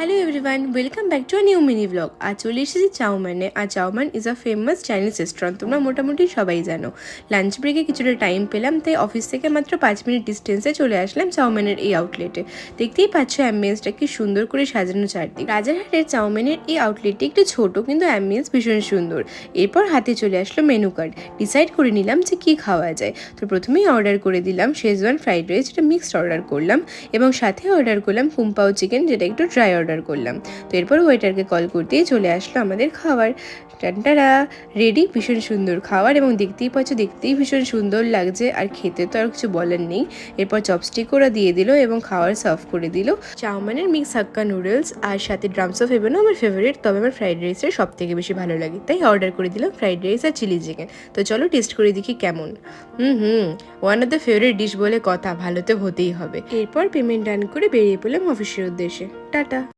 Hello everyone, welcome back to a new mini blog. আজ চলে এসেছি চাউম্যানে। আর Chowman is a famous Chinese restaurant, তোমরা মোটামুটি সবাই জানো। লাঞ্চ ব্রেকে কিছুটা টাইম পেলাম, তাই অফিস থেকে মাত্র 5 মিনিট ডিস্টেন্সে চলে আসলাম চাউম্যানের এই আউটলেটে। দেখতেই পাচ্ছ অ্যাম্বিয়েন্সটা কি সুন্দর করে সাজানো চারদিক। রাজারহাটের চাউম্যানের এই আউটলেটটি একটু ছোট, কিন্তু অ্যাম্বিয়েন্স ভীষণ সুন্দর। এরপর হাতে চলে আসলো মেনু কার্ড। ডিসাইড করে নিলাম যে কী খাওয়া যায়। তো প্রথমেই অর্ডার করে দিলাম শেজওয়ান ফ্রাইড রাইস, যেটা মিক্সড অর্ডার করলাম, এবং সাথে অর্ডার করলাম কুম্পাও চিকেন, যেটা একটু ড্রাই অর্ডার করলাম। তো এরপর ওয়েটারকে কল করতেই চলে আসলো আমাদের খাবার। টানটারা রেডি, ভীষণ সুন্দর খাবার, এবং দেখতেই পাচ্ছ দেখতেই ভীষণ সুন্দর লাগছে, আর খেতে তো আর কিছু বলার নেই। এরপর চপস্টিক ওরা দিয়ে দিল এবং খাবার সার্ভ করে দিল। চাউমিনের মিক্স হাক্কা নুডলস আর সাথে ড্রামস অফ হেভেনও আমার ফেভারিট, তবে আমার ফ্রাইড রাইসের সব থেকে বেশি ভালো লাগে, তাই অর্ডার করে দিলাম ফ্রাইড রাইস আর চিলি চিকেন। তো চলো টেস্ট করে দেখি কেমন। One of the favourite dish বলে কথা, ভালো তো হতেই হবে। এরপর পেমেন্ট ডান করে বেরিয়ে পড়লাম অফিসের উদ্দেশ্যে। টাটা।